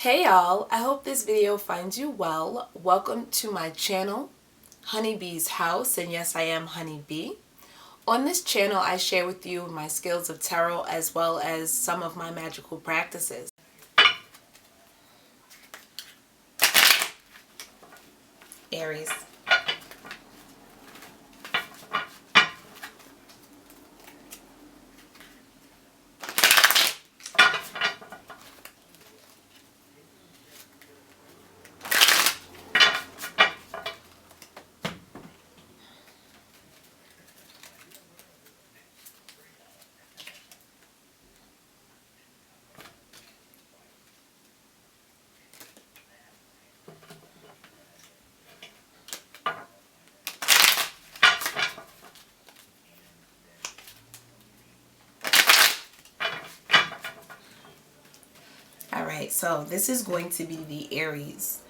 Hey y'all, I hope this video finds you well. Welcome to my channel, Honeybee's House, and yes, I am Honeybee. On this channel, I share with you my skills of tarot as well as some of my magical practices. Aries. Alright, so this is going to be the Aries.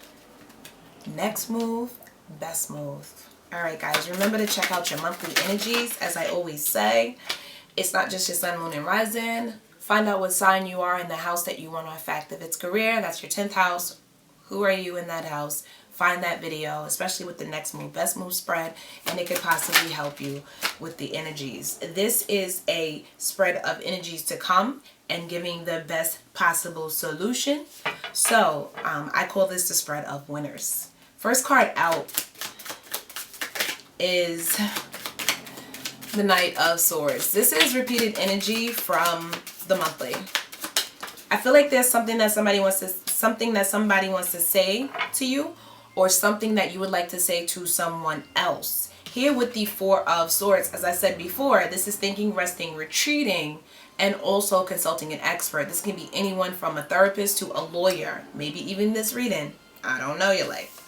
Next move, best move. Alright guys, remember to check out your monthly energies. As I always say, it's not just your sun, moon, and rising. Find out what sign you are in the house that you want to affect. If it's career, that's your 10th house. Who are you in that house? Find that video, especially with the next move, best move spread, and it could possibly help you with the energies. This is a spread of energies to come and giving the best possible solution. So I call this the spread of winners. First card out is the Knight of Swords. This is repeated energy from the monthly. I feel like there's something that somebody wants to say to you, or something that you would like to say to someone else. Here with the Four of Swords, as I said before, this is thinking, resting, retreating, and also consulting an expert. This can be anyone from a therapist to a lawyer, maybe even this reading. I don't know your life.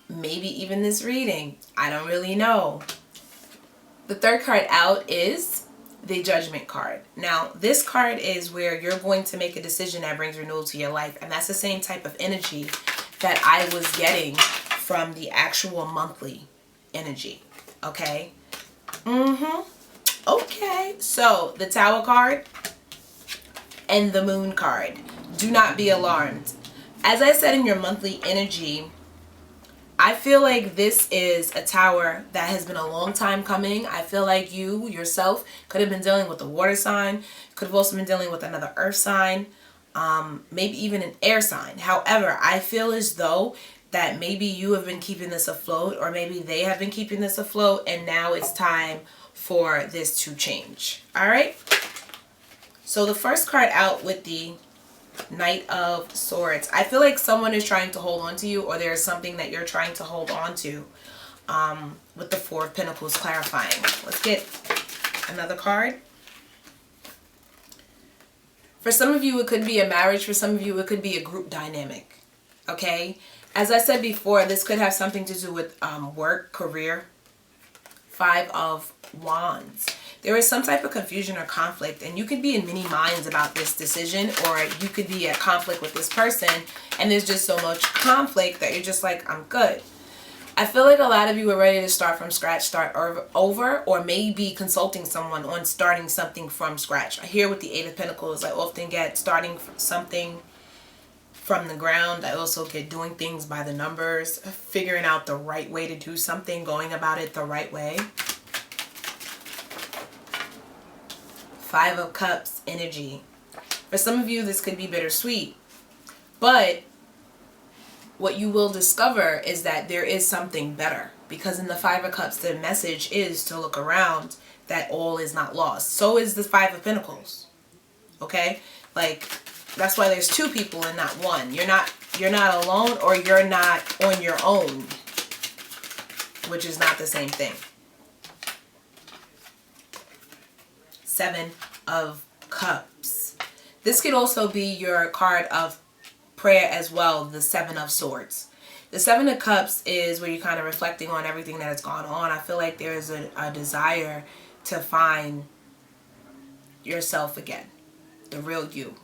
Maybe even this reading. I don't really know. The third card out is the Judgment card. Now, this card is where you're going to make a decision that brings renewal to your life. And that's the same type of energy that I was getting from the actual monthly energy. Okay? Okay. So, the Tower card and the Moon card. Do not be alarmed. As I said in your monthly energy, I feel like this is a tower that has been a long time coming. I feel like you yourself could have been dealing with a water sign, could have also been dealing with another earth sign, maybe even an air sign. However, I feel as though that maybe you have been keeping this afloat, or maybe they have been keeping this afloat, and now it's time for this to change. All right. So the first card out with the Knight of Swords. I feel like someone is trying to hold on to you, or there's something that you're trying to hold on to, with the Four of Pentacles clarifying. Let's get another card. For some of you, it could be a marriage. For some of you, it could be a group dynamic. Okay? As I said before, this could have something to do with work, career. Five of Wands. There is some type of confusion or conflict, and you could be in many minds about this decision, or you could be at conflict with this person, and there's just so much conflict that you're just like, I'm good. I feel like a lot of you are ready to start from scratch, start over, or maybe consulting someone on starting something from scratch. Here with the Eight of Pentacles, I often get starting something from the ground. I also get doing things by the numbers, figuring out the right way to do something, going about it the right way. Five of Cups energy. For some of you, this could be bittersweet. But what you will discover is that there is something better. Because in the Five of Cups, the message is to look around, that all is not lost. So is the Five of Pentacles. Okay? Like, that's why there's two people and not one. You're not alone, or you're not on your own, which is not the same thing. Seven of Cups. This could also be your card of prayer as well, the Seven of Swords. The Seven of Cups is where you're kind of reflecting on everything that has gone on. I feel like there is a desire to find yourself again, the real you.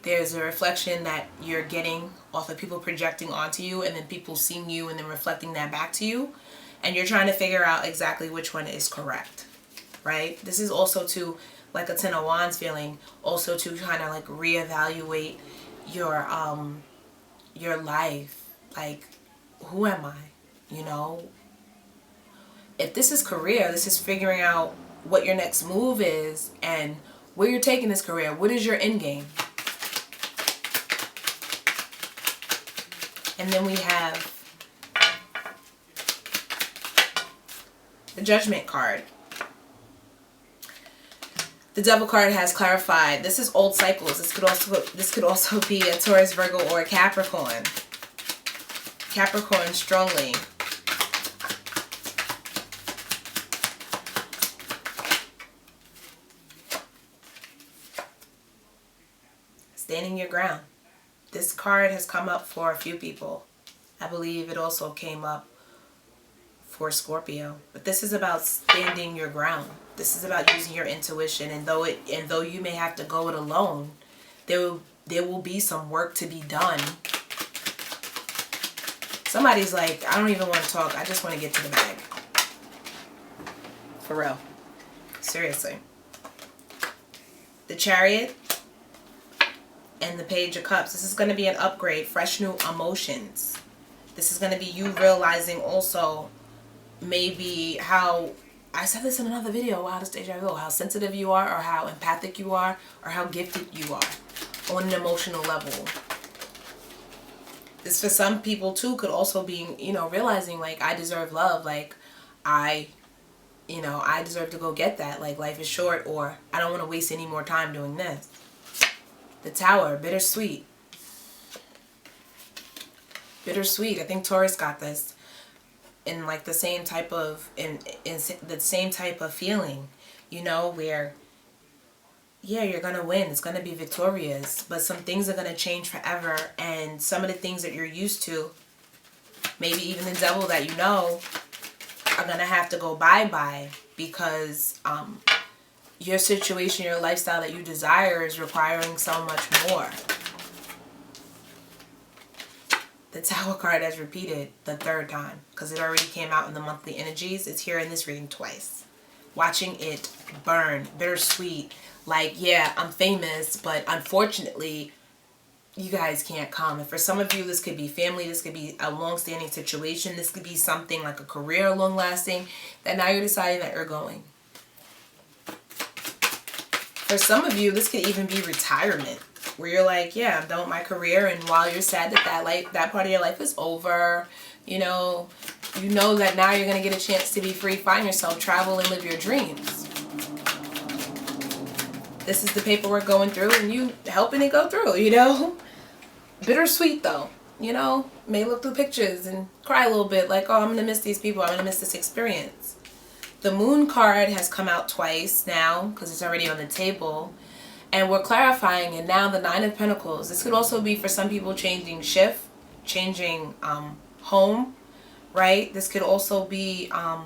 There's a reflection that you're getting off of people projecting onto you, and then people seeing you and then reflecting that back to you. And you're trying to figure out exactly which one is correct, right? This is also to like a Ten of Wands feeling, also to kind of like reevaluate your life. Like, who am I? You know, if this is career, this is figuring out what your next move is and where you're taking this career. What is your end game? And then we have the Judgment card. The Devil card has clarified. This is old cycles. This could also be a Taurus, Virgo, or a Capricorn. Capricorn strongly. Standing your ground. This card has come up for a few people. I believe it also came up for Scorpio. But this is about standing your ground. This is about using your intuition, and though you may have to go it alone, there will be some work to be done. Somebody's like, I don't even want to talk. I just want to get to the bag. For real. Seriously. The Chariot and the Page of Cups. This is going to be an upgrade. Fresh new emotions. This is going to be you realizing also maybe how, I said this in another video, wow, this deja vu, how sensitive you are, or how empathic you are, or how gifted you are on an emotional level. This for some people too could also be, you know, realizing like, I deserve love, like I deserve to go get that, like life is short, or I don't want to waste any more time doing this. The Tower, bittersweet. Bittersweet. I think Taurus got this in like the same type of in the same type of feeling, you know, where yeah, you're gonna win, it's gonna be victorious, but some things are gonna change forever, and some of the things that you're used to, maybe even the devil that you know, are gonna have to go bye-bye, because your situation, your lifestyle that you desire is requiring so much more. The Tower card has repeated the third time because it already came out in the monthly energies. It's here in this reading twice. Watching it burn, bittersweet. Like, yeah, I'm famous, but unfortunately, you guys can't come. And for some of you, this could be family. This could be a long-standing situation. This could be something like a career, long-lasting, that now you're deciding that you're going. For some of you, this could even be retirement, where you're like, yeah, I'm done with my career, and while you're sad that that part of your life is over, you know that now you're going to get a chance to be free, find yourself, travel, and live your dreams. This is the paperwork going through, and you helping it go through, you know? Bittersweet, though. You know, may look through pictures and cry a little bit, like, oh, I'm going to miss these people, I'm going to miss this experience. The Moon card has come out twice now, because it's already on the table. And we're clarifying, and now the Nine of Pentacles. This could also be for some people changing shift, changing home, right? This could also be I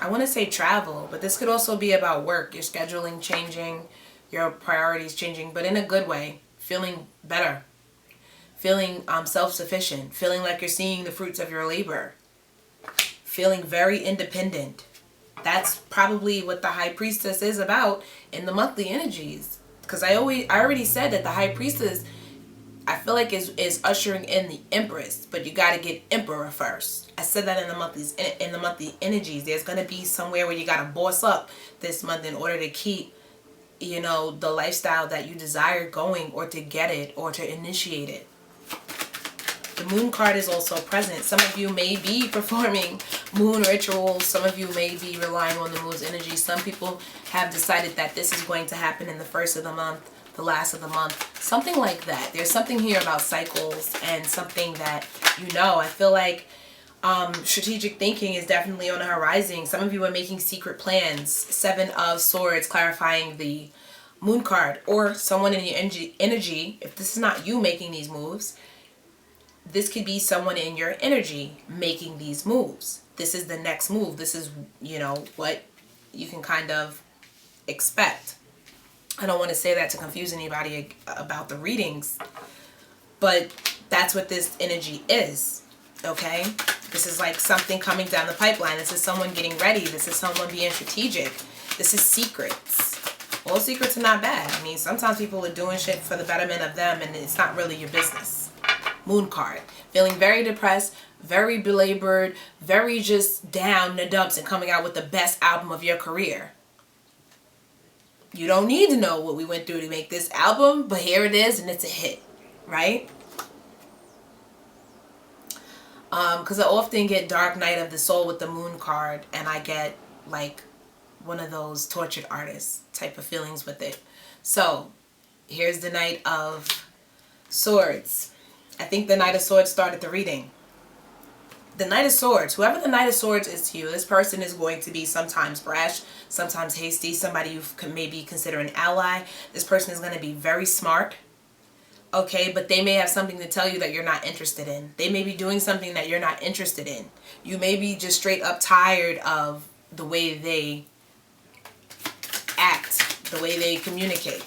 want to say travel, but this could also be about work. Your scheduling changing, your priorities changing, but in a good way. Feeling better, feeling self-sufficient, feeling like you're seeing the fruits of your labor. Feeling very independent. That's probably what the High Priestess is about in the monthly energies. Because I already said that the High Priestess, I feel like is ushering in the Empress, but you got to get Emperor first. I said that in the monthly energies. There's going to be somewhere where you got to boss up this month in order to keep, you know, the lifestyle that you desire going, or to get it, or to initiate it. The Moon card is also present. Some of you may be performing moon rituals. Some of you may be relying on the moon's energy. Some people have decided that this is going to happen in the first of the month, the last of the month. Something like that. There's something here about cycles and something that, you know, I feel like strategic thinking is definitely on the horizon. Some of you are making secret plans. Seven of Swords clarifying the Moon card, or someone in your energy. If this is not you making these moves, this could be someone in your energy making these moves. This is the next move. This is, you know, what you can kind of expect. I don't want to say that to confuse anybody about the readings, but that's what this energy is, okay? This is like something coming down the pipeline. This is someone getting ready. This is someone being strategic. This is secrets. All secrets are not bad. I mean, sometimes people are doing shit for the betterment of them and it's not really your business. Moon card. Feeling very depressed, very belabored, very just down in the dumps and coming out with the best album of your career. You don't need to know what we went through to make this album, but here it is and it's a hit, right? Because I often get Dark Night of the Soul with the Moon card, and I get like one of those tortured artists type of feelings with it. So here's the Knight of Swords. I think the Knight of Swords started the reading. The Knight of Swords, whoever the Knight of Swords is to you, this person is going to be sometimes brash, sometimes hasty, somebody you can maybe consider an ally. This person is going to be very smart. Okay, but they may have something to tell you that you're not interested in. They may be doing something that you're not interested in. You may be just straight up tired of the way they act, the way they communicate.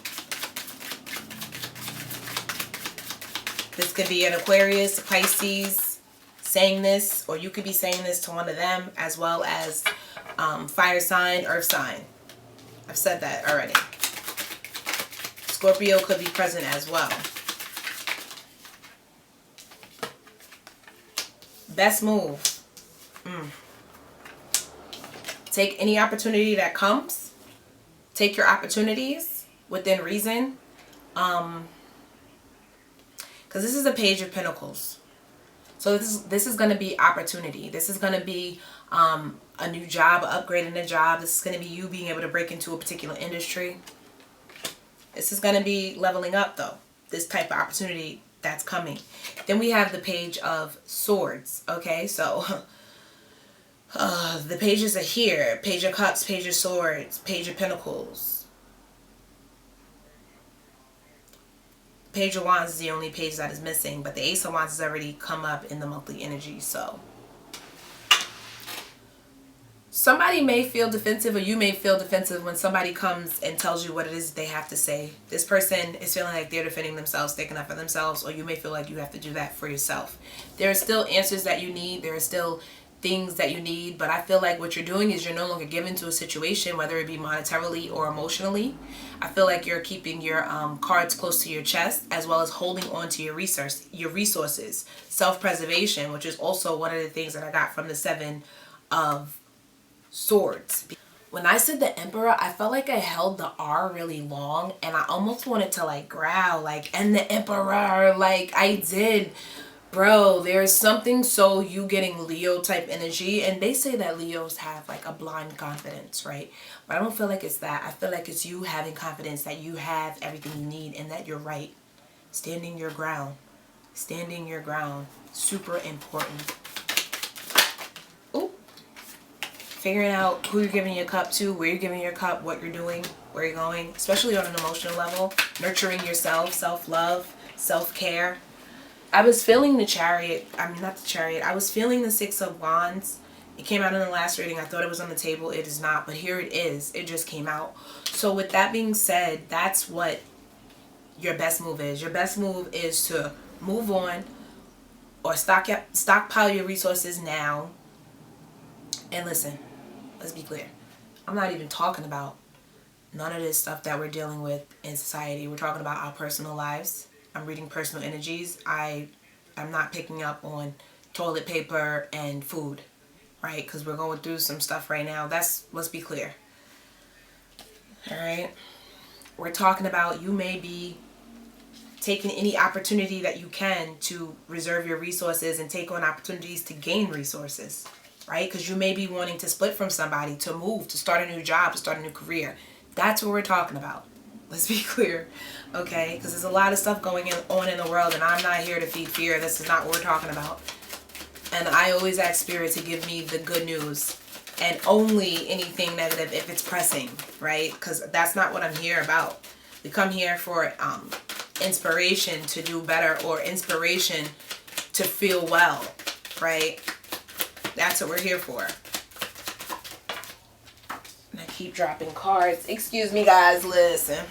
This could be an Aquarius, Pisces saying this, or you could be saying this to one of them, as well as fire sign, earth sign. I've said that already. Scorpio could be present as well. Best move. Take any opportunity that comes. Take your opportunities within reason. Because this is a Page of Pentacles. So this is going to be opportunity. This is going to be a new job, upgrading a job. This is going to be you being able to break into a particular industry. This is going to be leveling up, though. This type of opportunity that's coming. Then we have the Page of Swords. Okay, so the pages are here. Page of Cups, Page of Swords, Page of Pentacles. Page of Wands is the only page that is missing, but the Ace of Wands has already come up in the monthly energy. So somebody may feel defensive, or you may feel defensive when somebody comes and tells you what it is they have to say. This person is feeling like they're defending themselves, sticking up for themselves, or you may feel like you have to do that for yourself. There are still answers that you need. There are still things that you need, but I feel like what you're doing is you're no longer given to a situation, whether it be monetarily or emotionally. I feel like you're keeping your cards close to your chest, as well as holding on to your resources. Self-preservation, which is also one of the things that I got from the Seven of Swords. When I said the Emperor, I felt like I held the R really long, and I almost wanted to like growl, like, and the Emperor, like I did. Bro, there's something so you getting Leo type energy, and they say that Leos have like a blind confidence, right? But I don't feel like it's that. I feel like it's you having confidence that you have everything you need and that you're right. Standing your ground. Standing your ground. Super important. Ooh. Figuring out who you're giving your cup to, where you're giving your cup, what you're doing, where you're going, especially on an emotional level. Nurturing yourself, self-love, self-care. I was feeling the Chariot. I mean, not the Chariot. I was feeling the Six of Wands. It came out in the last reading. I thought it was on the table. It is not. But here it is. It just came out. So with that being said, that's what your best move is. Your best move is to move on, or stockpile your resources now. And listen, let's be clear. I'm not even talking about none of this stuff that we're dealing with in society. We're talking about our personal lives. I'm reading personal energies. I'm not picking up on toilet paper and food, right? Because we're going through some stuff right now. Let's be clear. All right. We're talking about you may be taking any opportunity that you can to reserve your resources and take on opportunities to gain resources, right? Because you may be wanting to split from somebody, to move, to start a new job, to start a new career. That's what we're talking about. Let's be clear, okay? Because there's a lot of stuff going on in the world, and I'm not here to feed fear. This is not what we're talking about. And I always ask Spirit to give me the good news, and only anything negative if it's pressing, right? Because that's not what I'm here about. We come here for inspiration to do better, or inspiration to feel well, right? That's what we're here for. And I keep dropping cards. Excuse me, guys. Listen.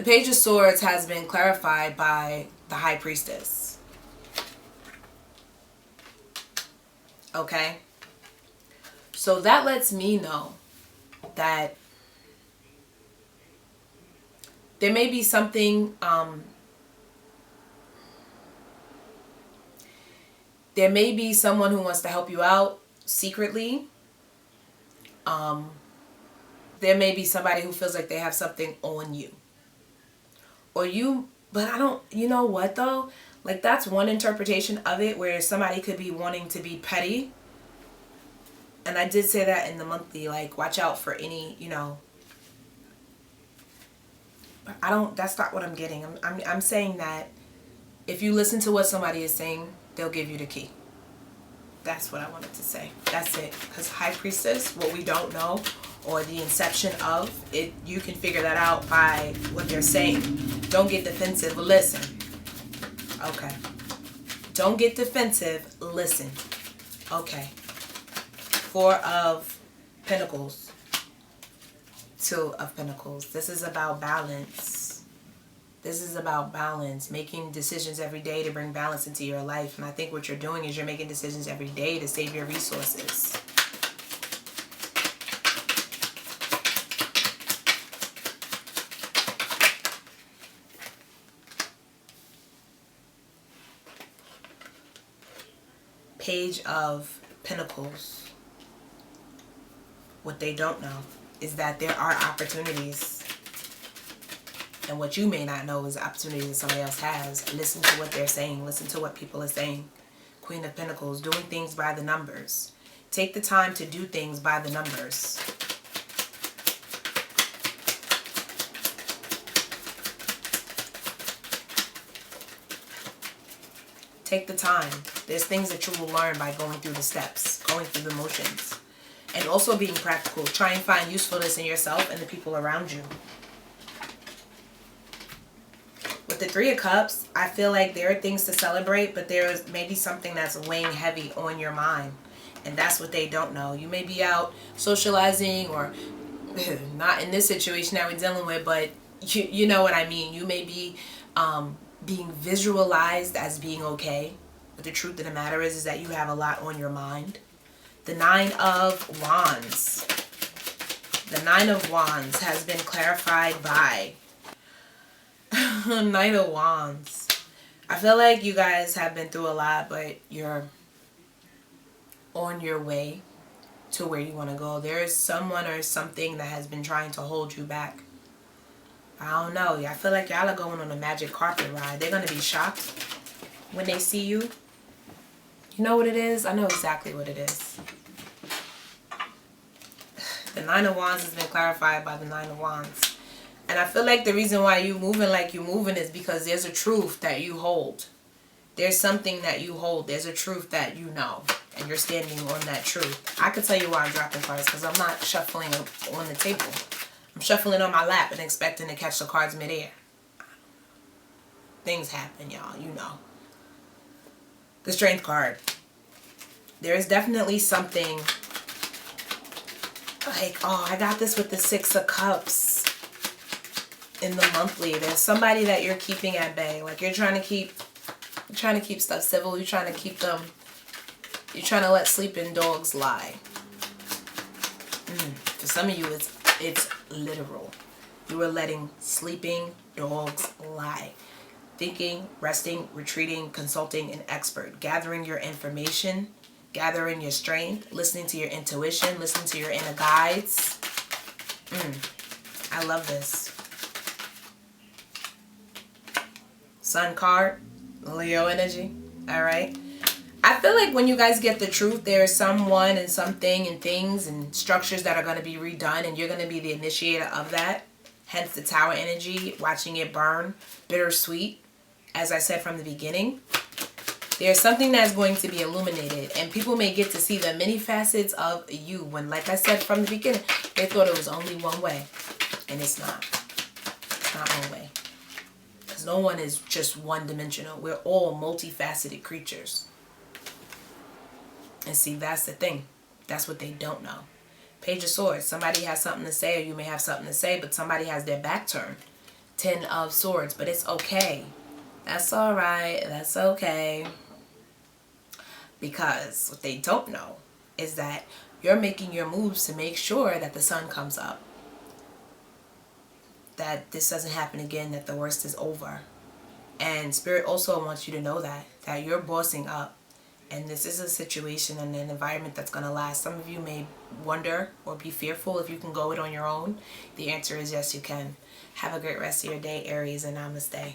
The Page of Swords has been clarified by the High Priestess. Okay? So that lets me know that there may be something, there may be someone who wants to help you out secretly. There may be somebody who feels like they have something on you. Or you, but I don't, you know what though? Like that's one interpretation of it where somebody could be wanting to be petty. And I did say that in the monthly, like watch out for any, you know. But I don't, that's not what I'm getting. I'm saying that if you listen to what somebody is saying, they'll give you the key. That's what I wanted to say. That's it. Because High Priestess, what we don't know, or the inception of it, you can figure that out by what they're saying. Don't get defensive. Listen. Okay. Don't get defensive. Listen. Okay. 4 of Pentacles. 2 of Pentacles. This is about balance. This is about balance, making decisions every day to bring balance into your life. And I think what you're doing is you're making decisions every day to save your resources. Page of Pentacles. What they don't know is that there are opportunities. And what you may not know is opportunities that somebody else has. Listen to what they're saying. Listen to what people are saying. Queen of Pentacles, doing things by the numbers. Take the time to do things by the numbers. Take the time. There's things that you will learn by going through the steps, going through the motions. And also being practical. Try and find usefulness in yourself and the people around you. With the 3 of Cups, I feel like there are things to celebrate, but there's maybe something that's weighing heavy on your mind. And that's what they don't know. You may be out socializing, or not in this situation that we're dealing with, but you know what I mean. You may be being visualized as being okay. But the truth of the matter is that you have a lot on your mind. The 9 of Wands. The 9 of Wands has been clarified by Knight of Wands. I feel like you guys have been through a lot, but you're on your way to where you want to go. There is someone or something that has been trying to hold you back. I don't know. I feel like y'all are going on a magic carpet ride. They're going to be shocked when they see you. You know what it is? I know exactly what it is. The 9 of Wands has been clarified by the 9 of Wands. And I feel like the reason why you moving like you're moving is because there's a truth that you hold. There's something that you hold. There's a truth that you know. And you're standing on that truth. I can tell you why I'm dropping cards, because I'm not shuffling on the table. I'm shuffling on my lap and expecting to catch the cards midair. Things happen, y'all. You know. The Strength card. There is definitely something like, oh, I got this with the 6 of Cups. In the monthly, there's somebody that you're keeping at bay. Like you're trying to keep stuff civil. You're trying to keep them. You're trying to let sleeping dogs lie. For some of you, it's literal. You are letting sleeping dogs lie. Thinking, resting, retreating, consulting an expert, gathering your information, gathering your strength, listening to your intuition, listening to your inner guides. I love this. Sun card, Leo energy. All right. I feel like when you guys get the truth, there's someone and something and things and structures that are going to be redone, and you're going to be the initiator of that. Hence the Tower energy, watching it burn, bittersweet. As I said from the beginning, there's something that's going to be illuminated, and people may get to see the many facets of you when, like I said from the beginning, they thought it was only one way, and it's not. It's not one way. Because no one is just one-dimensional. We're all multifaceted creatures. And see, that's the thing. That's what they don't know. Page of Swords. Somebody has something to say, or you may have something to say, but somebody has their back turned. Ten of Swords, but it's okay. That's all right. That's okay. Because what they don't know is that you're making your moves to make sure that the sun comes up. That this doesn't happen again, that the worst is over. And Spirit also wants you to know that you're bossing up. And this is a situation and an environment that's going to last. Some of you may wonder or be fearful if you can go it on your own. The answer is yes, you can. Have a great rest of your day, Aries, and namaste.